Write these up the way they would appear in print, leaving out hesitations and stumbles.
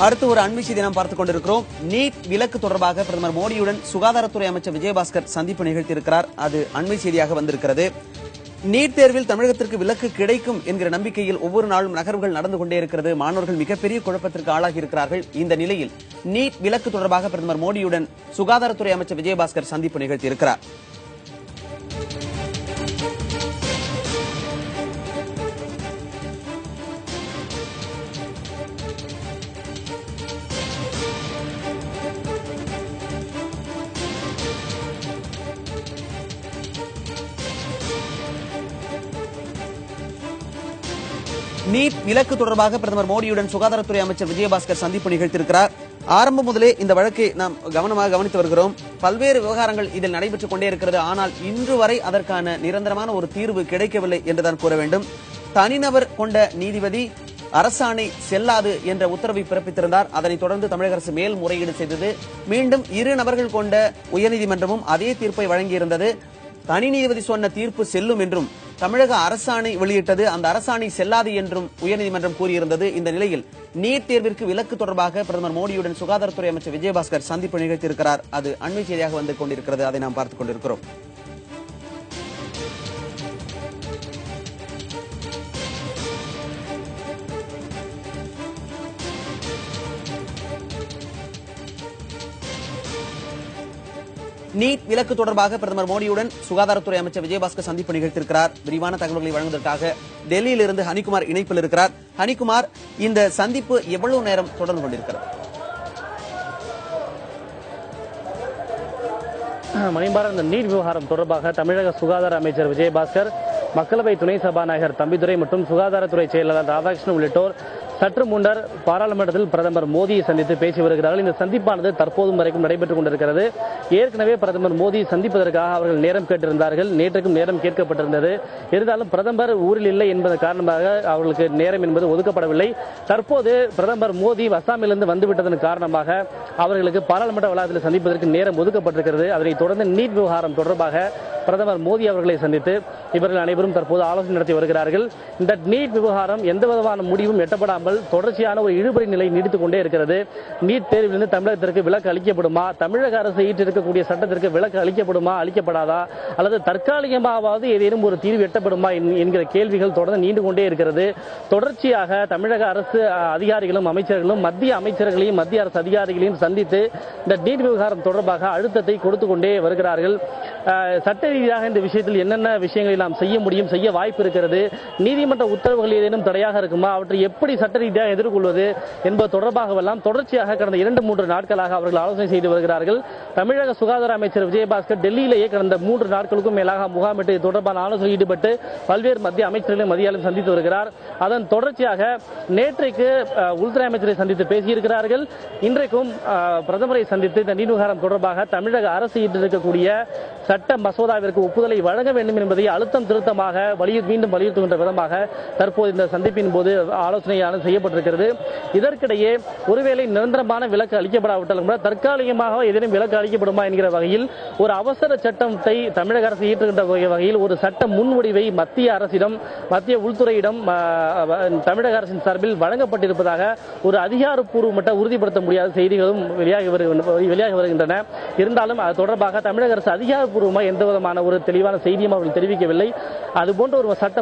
அடுத்து ஒரு அண்மை செய்தி நாம் பார்த்துக் கொண்டிருக்கிறோம். நீட் விலக்கு தொடர்பாக பிரதமர் மோடியுடன் சுகாதாரத்துறை அமைச்சர் விஜயபாஸ்கர் சந்திப்பு நிகழ்த்தியிருக்கிறார். அது அண்மை செய்தியாக வந்திருக்கிறது. நீட் தேர்வில் தமிழகத்திற்கு விலக்கு கிடைக்கும் என்கிற நம்பிக்கையில் ஒவ்வொரு நாளும் நகர்வுகள் நடந்து கொண்டே இருக்கிறது. மாணவர்கள் மிகப்பெரிய குழப்பத்திற்கு ஆளாகி இருக்கிறார்கள். இந்த நிலையில் நீட் விலக்கு தொடர்பாக பிரதமர் மோடியுடன் சுகாதாரத்துறை அமைச்சர் விஜயபாஸ்கர் சந்திப்பு நிகழ்த்தியிருக்கிறார். நீட் விலக்கு தொடர்பாக பிரதமர் மோடியுடன் சுகாதாரத்துறை அமைச்சர் விஜயபாஸ்கர் சந்திப்பு நிகழ்த்தியிருக்கிறார். ஆரம்பம் முதலே இந்த வழக்கை நாம் கவனமாக கவனித்து வருகிறோம். பல்வேறு விவகாரங்கள் இதில் நடைபெற்றுக் கொண்டே இருக்கிறது. ஆனால் இன்று வரை அதற்கான நிரந்தரமான ஒரு தீர்வு கிடைக்கவில்லை என்றுதான் கூற வேண்டும். தனிநபர் கொண்ட நீதிபதி அரசாணை செல்லாது என்ற உத்தரவை பிறப்பித்திருந்தார். அதனைத் தொடர்ந்து தமிழக அரசு மேல்முறையீடு செய்தது. மீண்டும் 2 நபர்கள் கொண்ட உயர்நீதிமன்றமும் அதே தீர்ப்பை வழங்கியிருந்தது. தனி நீதிபதி சொன்ன தீர்ப்பு செல்லும் என்றும் தமிழக அரசாணை வெளியிட்டது, அந்த அரசாணை செல்லாது என்றும் உயர்நீதிமன்றம் கூறியிருந்தது. இந்த நிலையில் நீட் தேர்விற்கு விலக்கு தொடர்பாக பிரதமர் மோடியுடன் சுகாதாரத்துறை அமைச்சர் விஜயபாஸ்கர் சந்திப்பு நிகழ்த்தியிருக்கிறார். அது அண்மை செய்தியாக வந்து கொண்டிருக்கிறது. அதை நாம் பார்த்துக் கொண்டிருக்கிறோம். நீட் விலக்கு தொடர்பாக பிரதமர் மோடியுடன் சுகாதாரத்துறை அமைச்சர் விஜயபாஸ்கர் சந்திப்பு நிகழ்த்தியிருக்கிறார். விரிவான தகவல்களை வழங்குவதற்காக டெல்லியில் இருந்து ஹனிகுமார் இணைப்பில் இருக்கிறார். ஹனிகுமார், இந்த சந்திப்பு எவ்வளவு நேரம் தொடர்ந்து கொண்டிருக்கிறது? மணிபாரன், இந்த நீட் விவகாரம் தொடர்பாக தமிழக சுகாதார அமைச்சர் விஜயபாஸ்கர், மக்களவை துணை சபாநாயகர் தம்பிதுரை மற்றும் சுகாதாரத்துறை செயலாளர் ராதாகிருஷ்ணன் உள்ளிட்டோர் சற்று முன்னர் பாராளுமன்றத்தில் பிரதமர் மோடியை சந்தித்து பேசி வருகிறார்கள். இந்த சந்திப்பானது தற்போதும் வரைக்கும் நடைபெற்றுக் கொண்டிருக்கிறது. ஏற்கனவே பிரதமர் மோடியை சந்திப்பதற்காக அவர்கள் நேரம் கேட்டிருந்தார்கள். நேற்றுக்கும் நேரம் கேட்கப்பட்டிருந்தது. இருந்தாலும் பிரதமர் ஊரில் இல்லை என்பது காரணமாக அவர்களுக்கு நேரம் என்பது ஒதுக்கப்படவில்லை. தற்போது பிரதமர் மோடி அசாமிலிருந்து வந்துவிட்டதன் காரணமாக அவர்களுக்கு பாராளுமன்ற வளாகத்தில் சந்திப்பதற்கு நேரம் ஒதுக்கப்பட்டிருக்கிறது. அதனைத் தொடர்ந்து நீட் விவகாரம் தொடர்பாக பிரதமர் மோடி அவர்களை சந்தித்து இவர்கள் அனைவரும் தற்போது ஆலோசனை நடத்தி வருகிறார்கள். இந்த நீட் விவகாரம் எந்த விதமான முடிவும் எட்டப்படாமல் தொடர்ச்சியான ஒரு இழுபறி நிலை நீடித்துக் கொண்டே இருக்கிறது. நீட் தேர்விலிருந்து தமிழகத்திற்கு விலக்கு அளிக்கப்படுமா, தமிழக அரசு ஈட்டிருக்கக்கூடிய சட்டத்திற்கு விலக்கு அளிக்கப்படுமா, அளிக்கப்படாதா, அல்லது தற்காலிகமாவது ஏதேனும் ஒரு தீர்வு எட்டப்படுமா என்கிற கேள்விகள் தொடர்ந்து நீண்டு கொண்டே இருக்கிறது. தொடர்ச்சியாக தமிழக அரசு அதிகாரிகளும் அமைச்சர்களும் மத்திய அமைச்சர்களையும் மத்திய அரசு அதிகாரிகளையும் சந்தித்து இந்த நீட் விவகாரம் தொடர்பாக அழுத்தத்தை கொடுத்துக் கொண்டே வருகிறார்கள். சட்ட ரீதியாக இந்த விஷயத்தில் என்னென்ன விஷயங்களை நாம் செய்ய முடியும், செய்ய வாய்ப்பு இருக்கிறது, நீதிமன்ற உத்தரவுகள் ஏதேனும் தடையாக இருக்குமா, அவற்றை எப்படி சட்ட ரீதியாக எதிர்கொள்வது என்பது தொடர்பாகவெல்லாம் தொடர்ச்சியாக கடந்த 2-3 நாட்களாக அவர்கள் ஆலோசனை செய்து வருகிறார்கள். தமிழக சுகாதார அமைச்சர் விஜயபாஸ்கர் டெல்லியிலேயே கடந்த 3 நாட்களுக்கும் மேலாக முகாமிட்டு தொடர்பான ஆலோசனை ஈடுபட்டு பல்வேறு மத்திய அமைச்சர்களையும் மத்தியாலும் சந்தித்து வருகிறார். அதன் தொடர்ச்சியாக நேற்றைக்கு உள்துறை அமைச்சரை சந்தித்து பேசியிருக்கிறார்கள். இன்றைக்கும் பிரதமரை சந்தித்து இந்த நீட் விவகாரம் தொடர்பாக தமிழக அரசு ஈட்டிருக்கக்கூடிய சட்ட மசோதாவிற்கு ஒப்புதலை வழங்க வேண்டும் என்பதை அழுத்தம் திருத்தமாக மீண்டும் வலியுறுத்துகின்ற விதமாக தற்போது இந்த சந்திப்பின் போது ஆலோசனை செய்யப்பட்டிருக்கிறது. இதற்கிடையே ஒருவேளை நிரந்தரமான விலக்கு அளிக்கப்படாவிட்டாலும் கூட தற்காலிகமாக ஏதேனும் விலக்கு அளிக்கப்படுமா என்கிற வகையில் ஒரு அவசர சட்டத்தை தமிழக அரசு இயற்றுகின்ற வகையில் ஒரு சட்ட முன்வடிவை மத்திய அரசிடம், மத்திய உள்துறையிடம் தமிழக அரசின் சார்பில் வழங்கப்பட்டிருப்பதாக ஒரு அதிகாரப்பூர்வமற்ற உறுதிப்படுத்த முடியாத செய்திகளும் வெளியாகி வருகின்றன. இருந்தாலும் அது தொடர்பாக தமிழக அரசு அதிகாரப்பூர்வமாக எந்த விதமான ஒரு தெளிவான செய்தியும் அவர்கள் தெரிவிக்கவில்லை. அதுபோன்ற ஒரு சட்ட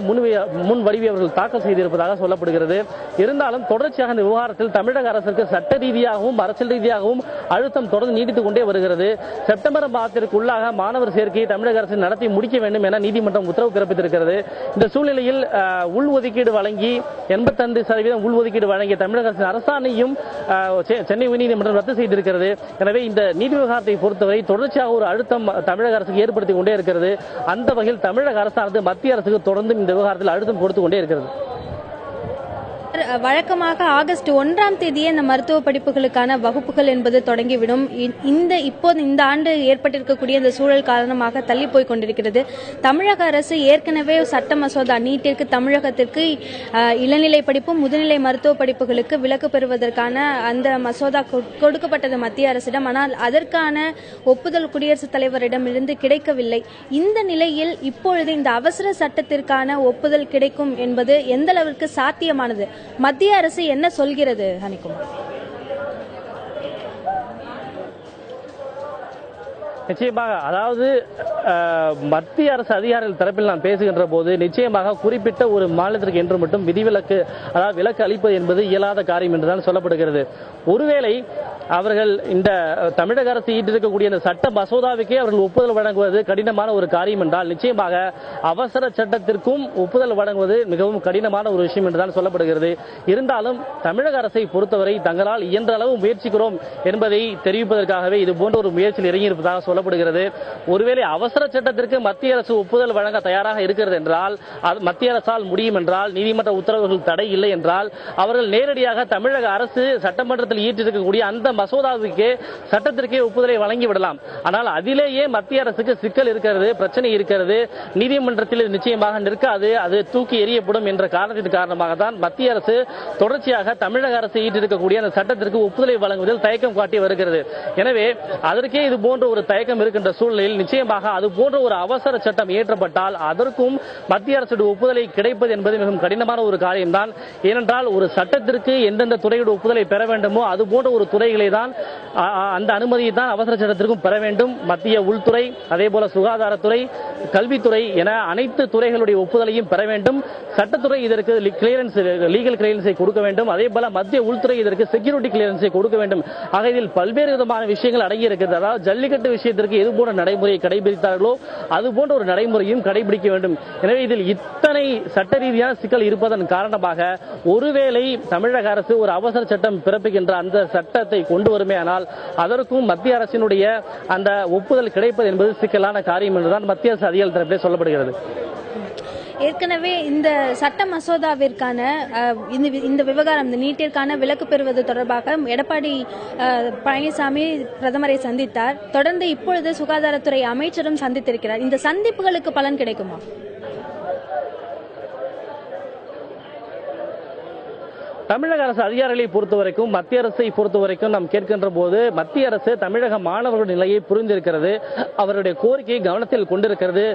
முன்வடிவை அவர்கள் தாக்கல் செய்திருப்பதாக சொல்லப்படுகிறது. இருந்தாலும் தொடர்ச்சியாக இந்த விவகாரத்தில் தமிழக அரசுக்கு சட்ட ரீதியாகவும் அரசியல் ரீதியாகவும் அழுத்தம் தொடர்ந்து நீடித்துக் கொண்டே வருகிறது. செப்டம்பர் மாதத்திற்குள்ளாக மாணவர் சேர்க்கையை தமிழக அரசு நடத்தி முடிக்க வேண்டும் என நீதிமன்றம் உத்தரவு பிறப்பித்திருக்கிறது. இந்த சூழ்நிலையில் உள்ஒதுக்கீடு வழங்கி 85% உள்ஒதுக்கீடு வழங்கிய தமிழக அரசின் அரசாணையும் சென்னை உயர்நீதிமன்றம் ரத்து செய்திருக்கிறது. எனவே இந்த நீதி விவகாரத்தை பொறுத்தவரை தொடர்ச்சியாக ஒரு அழுத்தம் தமிழக அரசுக்கு ஏற்படுத்திக் கொண்டே இருக்கிறது. அந்த வகையில் தமிழக அரசானது மத்திய அரசுக்கு தொடர்ந்து இந்த விவகாரத்தில் அழுத்தம் கொடுத்துக் கொண்டே இருக்கிறது. வழக்கமாக ஆகஸ்ட் 1ஆம் தேதியே இந்த மருத்துவ படிப்புகளுக்கான வகுப்புகள் என்பது தொடங்கிவிடும். இப்போது இந்த ஆண்டு ஏற்பட்டிருக்கக்கூடிய இந்த சூழல் காரணமாக தள்ளி போய் கொண்டிருக்கிறது. தமிழக அரசு ஏற்கனவே சட்ட மசோதா நீட்டிற்கு தமிழகத்திற்கு இளநிலை படிப்பும் முதுநிலை மருத்துவ படிப்புகளுக்கு விலக்கு பெறுவதற்கான அந்த மசோதா கொடுக்கப்பட்டது மத்திய அரசிடம். ஆனால் அதற்கான ஒப்புதல் குடியரசுத் தலைவரிடமிருந்து கிடைக்கவில்லை. இந்த நிலையில் இப்பொழுது இந்த அவசர சட்டத்திற்கான ஒப்புதல் கிடைக்கும் என்பது எந்த அளவிற்கு சாத்தியமானது? மத்திய அரசு என்ன சொல்கிறது ஹனிகுமார்? நிச்சயமாக, அதாவது மத்திய அரசு அதிகாரிகள் தரப்பில் நான் பேசுகின்ற போது நிச்சயமாக குறிப்பிட்ட ஒரு மாநிலத்திற்கு என்று மட்டும் விதிவிலக்கு, அதாவது விலக்கு அளிப்பது என்பது இயலாத காரியம் என்றுதான் சொல்லப்படுகிறது. ஒருவேளை அவர்கள் இந்த தமிழக அரசு ஈட்டிருக்கக்கூடிய இந்த சட்ட மசோதாவுக்கே அவர்கள் ஒப்புதல் வழங்குவது கடினமான ஒரு காரியம் என்றால் நிச்சயமாக அவசர சட்டத்திற்கும் ஒப்புதல் வழங்குவது மிகவும் கடினமான ஒரு விஷயம் என்றுதான் சொல்லப்படுகிறது. இருந்தாலும் தமிழக அரசை பொறுத்தவரை தங்களால் இயன்ற அளவு முயற்சிக்கிறோம் என்பதை தெரிவிப்பதற்காகவே இது போன்ற ஒரு முயற்சியில் இறங்கியிருப்பதாக சொல்லப்படுகிறது. ஒருவேளை அவசர சட்டத்திற்கு மத்திய அரசு ஒப்புதல் வழங்க தயாராக இருக்கிறது என்றால், மத்திய அரசால் முடியும் என்றால், நீதிமன்ற உத்தரவுகள் தடை இல்லை என்றால் அவர்கள் நேரடியாக தமிழக அரசு சட்டமன்றத்தில் ஈட்டிருக்கக்கூடிய அந்த மசோதாவுக்கே சட்டத்திற்கே ஒப்புதலை வழங்கி விடலாம். ஆனால் அதிலேயே மத்திய அரசுக்கு சிக்கல் இருக்கிறது, பிரச்சனை இருக்கிறது, நீதிமன்றத்தில் நிச்சயமாக நிற்காது, அது தூக்கி எறியப்படும் என்ற காரணத்தின் காரணமாக தான் மத்திய அரசு தொடர்ச்சியாக தமிழக அரசு ஈட்டிருக்கக்கூடிய அந்த சட்டத்திற்கு ஒப்புதலை வழங்குவதில் தயக்கம் காட்டி வருகிறது. எனவே அதற்கே இது போன்ற ஒரு தயக்கம் இருக்கின்ற சூழ்நிலையில் நிச்சயமாக அது போன்ற ஒரு அவசர சட்டம் இயற்றப்பட்டால் அதற்கும் மத்திய அரசுடைய ஒப்புதலை கிடைப்பது என்பது மிகவும் கடினமான ஒரு காரியம்தான். ஏனென்றால் ஒரு சட்டத்திற்கு எந்தெந்த துறையோட ஒப்புதலை பெற வேண்டுமோ அது போன்ற ஒரு துறைகளை தான், அந்த அனுமதியை தான் அவசர சட்டத்திற்கும் பெற வேண்டும். மத்திய உள்துறை, அதே போல சுகாதாரத்துறை, கல்வித்துறை என அனைத்து துறைகளுடைய ஒப்புதலையும் பெற வேண்டும். சட்டத்துறை இதற்கு லீகல் கிளியரன்ஸை கொடுக்க வேண்டும். அதே போல மத்திய உள்துறை இதற்கு செக்யூரிட்டி கிளியரன்ஸை கொடுக்க வேண்டும். ஆக இதில் பல்வேறு விதமான விஷயங்கள் அடங்கி இருக்கிறது. அதாவது ஜல்லிக்கட்டு விஷயத்திற்கு எது போன்ற நடைமுறையை கடைபிடித்தார்களோ அது போன்ற ஒரு நடைமுறையும் கடைபிடிக்க வேண்டும். எனவே இதில் இத்தனை சட்ட ரீதியான சிக்கல் இருப்பதன் காரணமாக ஒருவேளை தமிழக அரசு ஒரு அவசர சட்டம் பிறப்பிக்கின்ற அந்த சட்டத்தை கொண்டு வருமே ஆனால் அதற்கும் மத்திய அரசினுடைய அந்த ஒப்புதல் கிடைப்பது என்பது சிக்கலான காரியம் என்றுதான் மத்திய அரசு அதிகாரிகள் தரப்பிலே சொல்லப்படுகிறது. ஏற்கனவே இந்த சட்ட மசோதாவிற்கான இந்த விவகாரம், இந்த நீட்டிற்கான விலக்கு பெறுவது தொடர்பாக எடப்பாடி பழனிசாமி பிரதமரை சந்தித்தார். தொடர்ந்து இப்பொழுது சுகாதாரத்துறை அமைச்சரும் சந்தித்திருக்கிறார். இந்த சந்திப்புகளுக்கு பலன் கிடைக்குமா? தமிழக அரசு அதிகாரிகளை பொறுத்தவரைக்கும், மத்திய அரசை பொறுத்தவரைக்கும் நாம் கேட்கின்ற போது மத்திய அரசு தமிழக மாணவர்கள் நிலையை புரிந்திருக்கிறது, அவருடைய கோரிக்கையை கவனத்தில் கொண்டிருக்கிறது.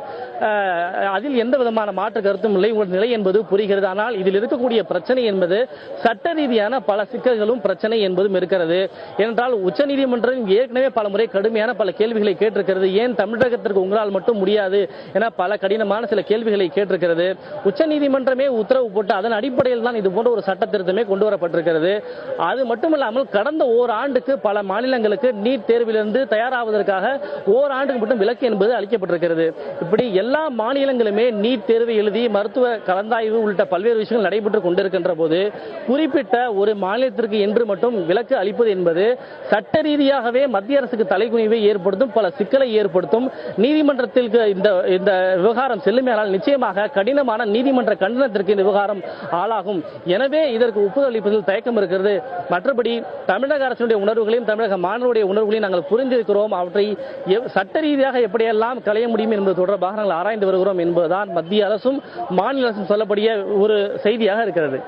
அதில் எந்த விதமான மாற்று கருத்தும் இல்லை. உங்கள் நிலை என்பது புரிகிறது. ஆனால் இதில் இருக்கக்கூடிய பிரச்சனை என்பது சட்ட ரீதியான பல சிக்கல்களும் பிரச்சனை என்பதும் இருக்கிறது. ஏனென்றால் உச்சநீதிமன்றம் ஏற்கனவே பல முறை கடுமையான பல கேள்விகளை கேட்டிருக்கிறது. ஏன் தமிழகத்திற்கு உங்களால் மட்டும் முடியாது என பல கடினமான சில கேள்விகளை கேட்டிருக்கிறது. உச்சநீதிமன்றமே உத்தரவு போட்டு அதன் அடிப்படையில் தான் இது போன்ற ஒரு சட்ட திருத்தமே கொண்டு வரப்பட்டிருக்கிறது. அது மட்டுமல்லாமல் கடந்த ஓராண்டுக்கு பல மாநிலங்களுக்கு நீட் தேர்விலிருந்து தயாராவதற்காக ஓராண்டுக்கு மட்டும் விலக்கு என்பது அளிக்கப்பட்டிருக்கிறது. இப்படி எல்லா மாநிலங்களுமே நீட் தேர்வை எழுதி மருத்துவ கலந்தாய்வு உள்ளிட்ட பல்வேறு விஷயங்கள் நடைபெற்றுக் கொண்டிருக்கின்ற போது குறிப்பிட்ட ஒரு மாநிலத்திற்கு என்று மட்டும் விலக்கு அளிப்பது என்பது சட்ட ரீதியாகவே மத்திய அரசுக்கு தலைகுனிவை ஏற்படுத்தும், பல சிக்கலை ஏற்படுத்தும். நீதிமன்றத்திற்கு இந்த விவகாரம் செல்லுமேனால் நிச்சயமாக கடினமான நீதிமன்ற கண்டனத்திற்கு இந்த விவகாரம் ஆளாகும். எனவே இதற்கு ஒப்புதல் அளிப்பதில் தயக்கம் இருக்கிறது. மற்றபடி தமிழக அரசுடைய உணர்வுகளையும் தமிழக மாணவருடைய உணர்வுகளையும் நாங்கள் புரிந்திருக்கிறோம். அவற்றை சட்ட ரீதியாக எப்படியெல்லாம் களைய முடியும் என்பது தொடர்பாக நாங்கள் ஆராய்ந்து வருகிறோம் என்பதுதான் மத்திய அரசும் மாநில அரசும் சொல்லக்கூடிய ஒரு செய்தியாக இருக்கிறது.